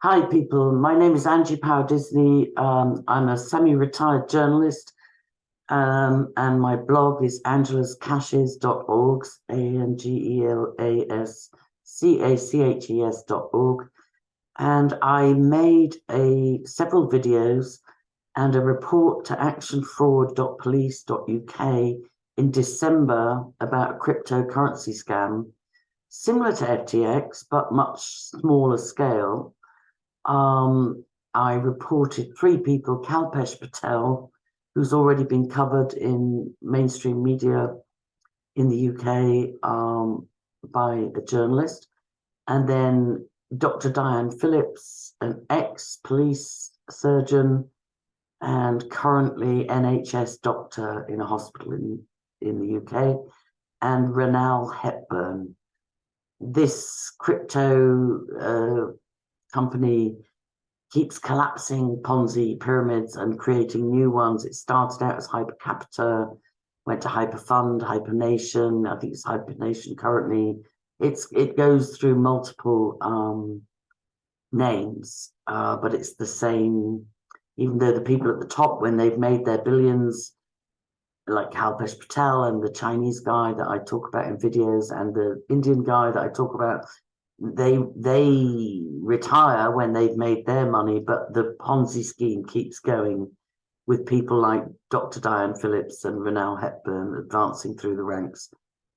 Hi, people. My name is Angie Power Disney. I'm a semi-retired journalist, and my blog is angelascaches.org, ANGELASCACHES.org. And I made several videos and a report to actionfraud.police.uk in December about a cryptocurrency scam, similar to FTX, but much smaller scale. I reported three people: Kalpesh Patel, who's already been covered in mainstream media in the UK by a journalist, and then Dr. Diane Phillips, an ex-police surgeon and currently NHS doctor in a hospital in the UK, and Renal Hepburn. This crypto company keeps collapsing Ponzi pyramids and creating new ones. It started out as Hypercapita, went to Hyperfund, Hypernation. I think it's Hypernation currently. It goes through multiple names, but it's the same. Even though the people at the top, when they've made their billions, like Kalpesh Patel and the Chinese guy that I talk about in videos and the Indian guy that I talk about, they retire when they've made their money, but the Ponzi scheme keeps going with people like Dr. Diane Phillips and Renal Hepburn advancing through the ranks.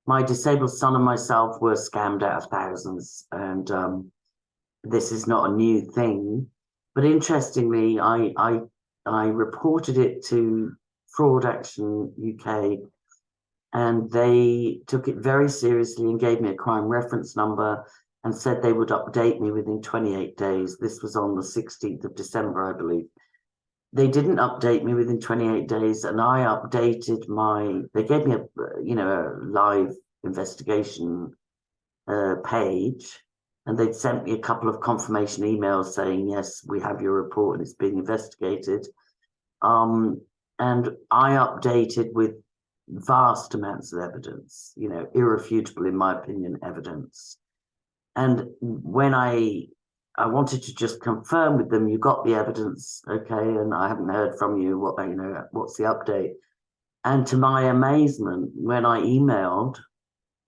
My disabled son and myself were scammed out of thousands, and this is not a new thing. But interestingly, I reported it to Fraud Action UK, and they took it very seriously and gave me a crime reference number and said they would update me within 28 days. This was on the 16th of December, I believe. They didn't update me within 28 days, and I updated they gave me a live investigation page, and they'd sent me a couple of confirmation emails saying, yes, we have your report and it's being investigated. And I updated with vast amounts of evidence, irrefutable, in my opinion, evidence. And when I wanted to just confirm with them, you got the evidence, okay, and I haven't heard from you, what's the update? And to my amazement, when I emailed,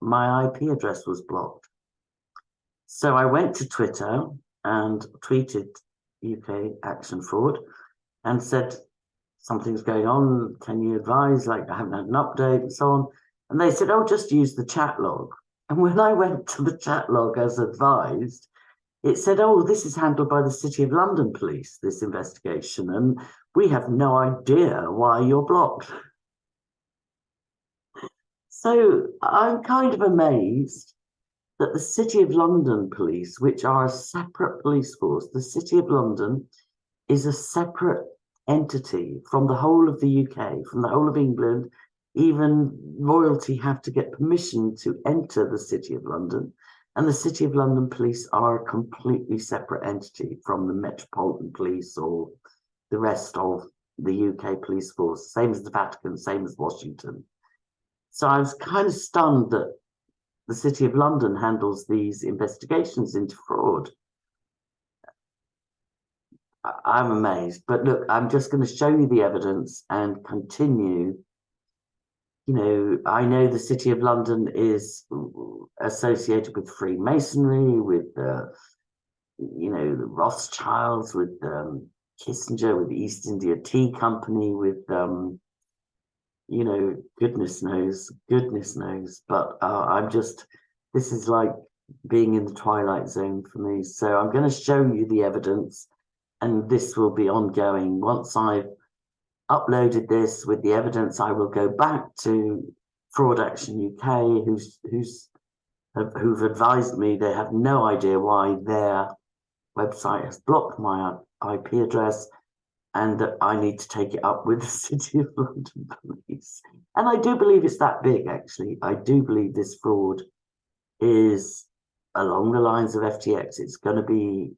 my IP address was blocked. So I went to Twitter and tweeted UK Action Fraud and said, something's going on, can you advise? Like, I haven't had an update and so on. And they said, oh, just use the chat log. And when I went to the chat log as advised, it said, oh, this is handled by the City of London Police, this investigation, and we have no idea why you're blocked. So I'm kind of amazed that the City of London Police, which are a separate police force, the City of London is a separate entity from the whole of the UK, from the whole of England. Even royalty have to get permission to enter the City of London. And the City of London Police are a completely separate entity from the Metropolitan Police or the rest of the UK police force, same as the Vatican, same as Washington. So I was kind of stunned that the City of London handles these investigations into fraud. I'm amazed. But look, I'm just going to show you the evidence and continue. I know the City of London is associated with Freemasonry, with the Rothschilds, with Kissinger, with the East India Tea Company, with goodness knows. But this is like being in the twilight zone for me. So I'm going to show you the evidence, and this will be ongoing. Once I've uploaded this with the evidence, I will go back to Fraud Action UK, who've advised me they have no idea why their website has blocked my IP address, and that I need to take it up with the City of London Police. And I do believe it's that big, actually. I do believe this fraud is along the lines of FTX. It's going to be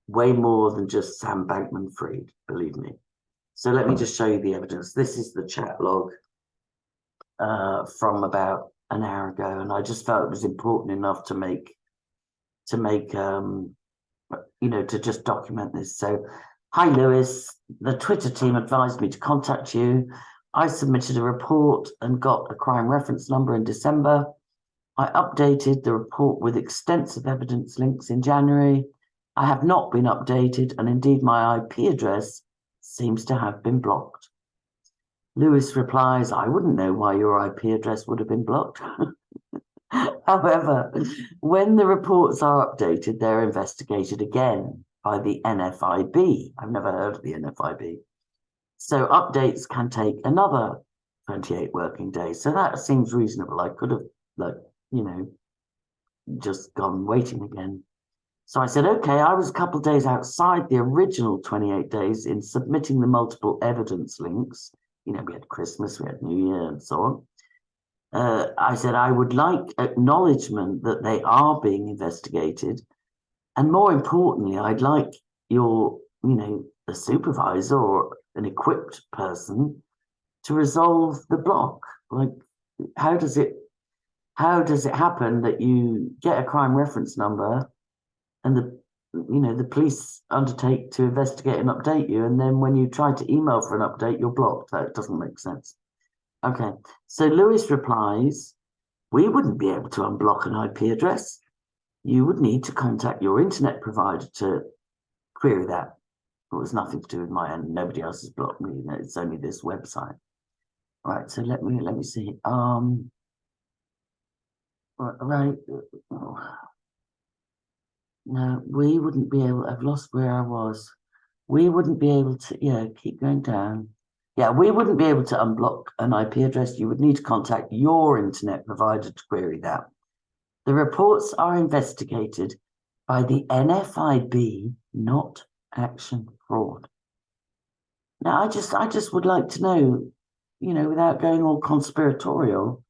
way more than just Sam Bankman-Fried, believe me. So let me just show you the evidence. This is the chat log from about an hour ago, and I just felt it was important enough to make to just document this. So, hi, Lewis. The Twitter team advised me to contact you. I submitted a report and got a crime reference number in December. I updated the report with extensive evidence links in January. I have not been updated, and indeed my IP address seems to have been blocked. Lewis replies, I wouldn't know why your IP address would have been blocked. However, when the reports are updated, they're investigated again by the NFIB. I've never heard of the NFIB. So updates can take another 28 working days. So that seems reasonable. I could have, just gone waiting again. So I said, okay, I was a couple of days outside the original 28 days in submitting the multiple evidence links. We had Christmas, we had New Year, and so on. I said, I would like acknowledgement that they are being investigated. And more importantly, I'd like your, a supervisor or an equipped person to resolve the block. Like, how does it happen that you get a crime reference number and the police undertake to investigate and update you, and then when you try to email for an update, you're blocked? That doesn't make sense. Okay, so Lewis replies, we wouldn't be able to unblock an IP address. You would need to contact your internet provider to query that. It was nothing to do with my end. Nobody else has blocked me. It's only this website. All right, so let me see. Right. No, we wouldn't be able. I've lost where I was. We wouldn't be able to. Yeah, keep going down. Yeah, we wouldn't be able to unblock an IP address. You would need to contact your internet provider to query that. The reports are investigated by the NFIB, not Action Fraud. Now, I just would like to know, without going all conspiratorial,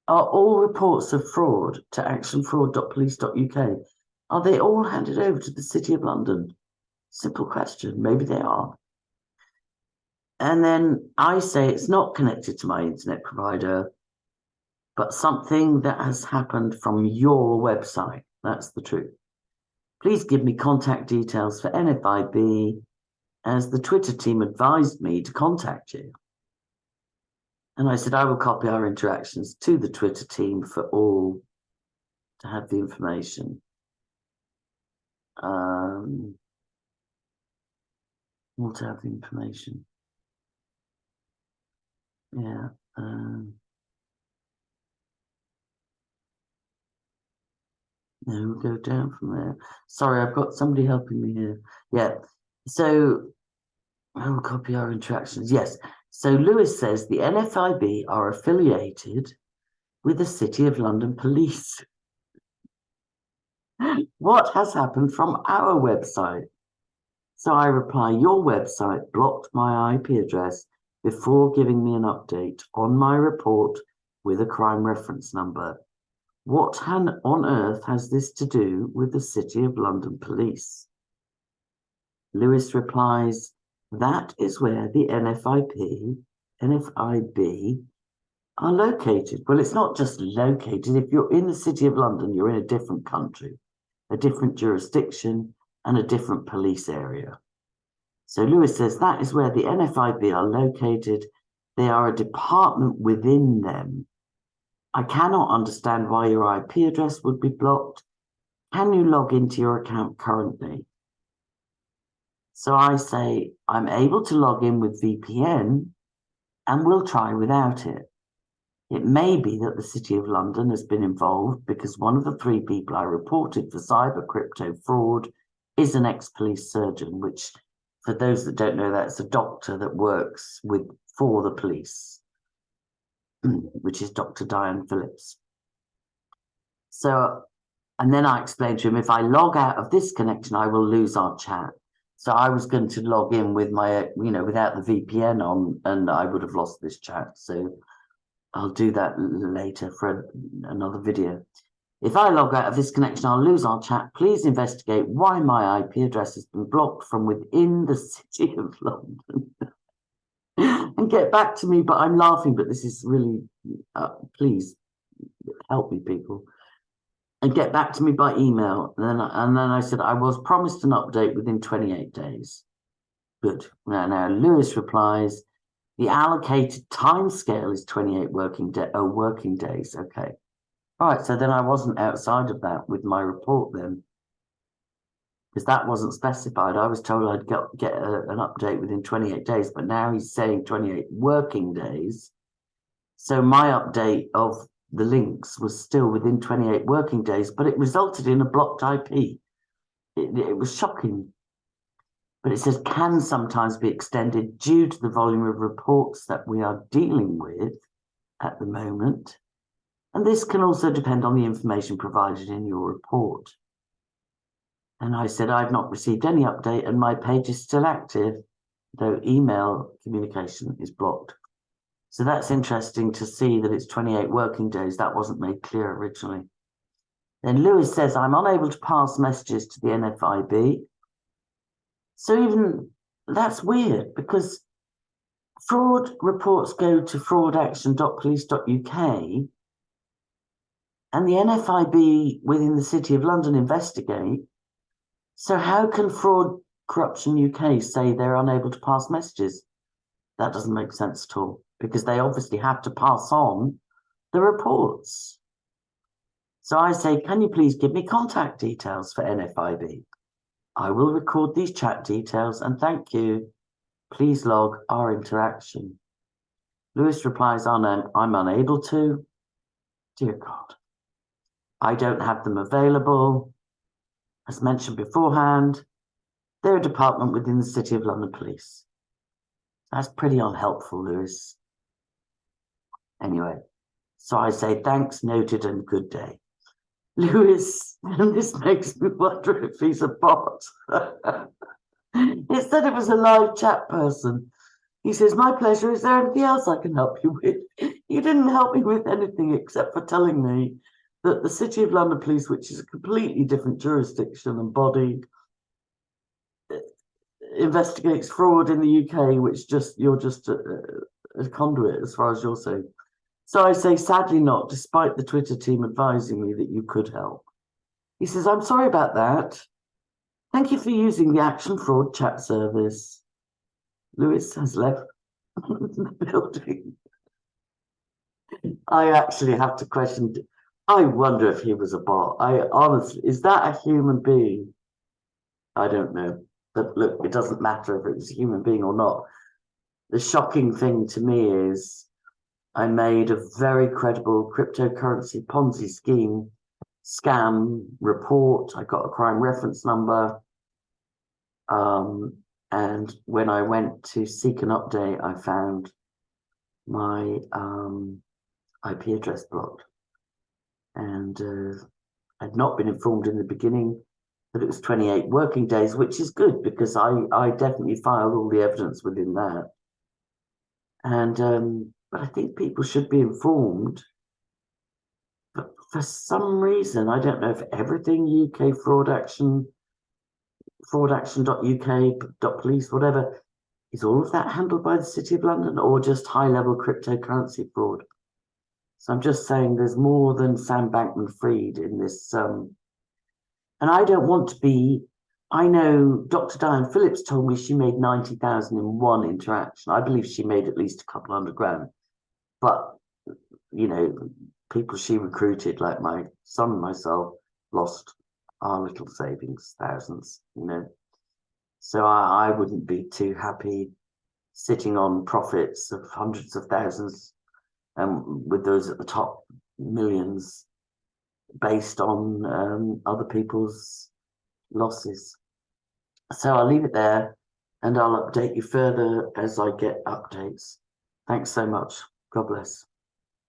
are all reports of fraud to actionfraud.police.uk, are they all handed over to the City of London? Simple question. Maybe they are. And then I say it's not connected to my internet provider, but something that has happened from your website. That's the truth. Please give me contact details for NFIB, as the Twitter team advised me to contact you. And I said, I will copy our interactions to the Twitter team for all to have the information. All to have the information. Yeah. No, we'll go down from there. Sorry, I've got somebody helping me here. Yeah. So I will copy our interactions. Yes. So Lewis says the NFIB are affiliated with the City of London Police. What has happened from our website? So I reply, your website blocked my IP address before giving me an update on my report with a crime reference number. What on earth has this to do with the City of London Police? Lewis replies, that is where the NFIB are located. Well, it's not just located. If you're in the City of London, you're in a different country, a different jurisdiction, and a different police area. So Lewis says that is where the NFIB are located. They are a department within them. I cannot understand why your IP address would be blocked. Can you log into your account currently? So I say, I'm able to log in with VPN and we'll try without it. It may be that the City of London has been involved because one of the 3 people I reported for cyber crypto fraud is an ex-police surgeon, which, for those that don't know, that's a doctor that works for the police, which is Dr. Diane Phillips. So, and then I explained to him, if I log out of this connection, I will lose our chat. So I was going to log in with my, without the VPN on, and I would have lost this chat. So I'll do that later for another video. If I log out of this connection, I'll lose our chat. Please investigate why my IP address has been blocked from within the City of London. And get back to me, but I'm laughing, but this is really, please help me, people. and get back to me by email. And then I said, I was promised an update within 28 days. Good. Now Lewis replies, the allocated time scale is 28 working days. Okay. All right. So then I wasn't outside of that with my report then, because that wasn't specified. I was told I'd get an update within 28 days, but now he's saying 28 working days. So my update of the links was still within 28 working days, but it resulted in a blocked IP. It was shocking. But it says can sometimes be extended due to the volume of reports that we are dealing with at the moment. And this can also depend on the information provided in your report. And I said, I've not received any update and my page is still active, though email communication is blocked. So that's interesting to see that it's 28 working days. That wasn't made clear originally. Then Lewis says, I'm unable to pass messages to the NFIB. So even that's weird because fraud reports go to fraudaction.police.uk and the NFIB within the City of London investigate. So how can Fraud Corruption UK say they're unable to pass messages? That doesn't make sense at all because they obviously have to pass on the reports. So I say, can you please give me contact details for NFIB? I will record these chat details and thank you. Please log our interaction. Lewis replies, I'm unable to. Dear God, I don't have them available. As mentioned beforehand, they're a department within the City of London Police. That's pretty unhelpful, Lewis. Anyway, so I say thanks, noted, and good day. Lewis, and this makes me wonder if he's a bot. It said it was a live chat person. He says, my pleasure. Is there anything else I can help you with? You didn't help me with anything except for telling me that the City of London Police, which is a completely different jurisdiction and body, investigates fraud in the UK, which you're just a conduit as far as you're saying. So I say, sadly not, despite the Twitter team advising me that you could help. He says, I'm sorry about that. Thank you for using the Action Fraud chat service. Lewis has left the building. I actually have to question, I wonder if he was a bot. I honestly, is that a human being? I don't know. But look, it doesn't matter if it was a human being or not. The shocking thing to me is I made a very credible cryptocurrency Ponzi scheme scam report. I got a crime reference number. And when I went to seek an update, I found my IP address blocked. And I'd not been informed in the beginning that it was 28 working days, which is good because I definitely filed all the evidence within that. And but I think people should be informed. But for some reason, I don't know if everything UK fraud action, fraudaction.uk.police, whatever, is all of that handled by the City of London or just high-level cryptocurrency fraud? So I'm just saying there's more than Sam Bankman-Fried in this. And I don't want to be, I know Dr. Diane Phillips told me she made 90,000 in one interaction. I believe she made at least a couple $100,000. But, you know, people she recruited, like my son and myself, lost our little savings, thousands, you know. So I wouldn't be too happy sitting on profits of hundreds of thousands with those at the top, millions, based on other people's losses. So I'll leave it there and I'll update you further as I get updates. Thanks so much. God bless.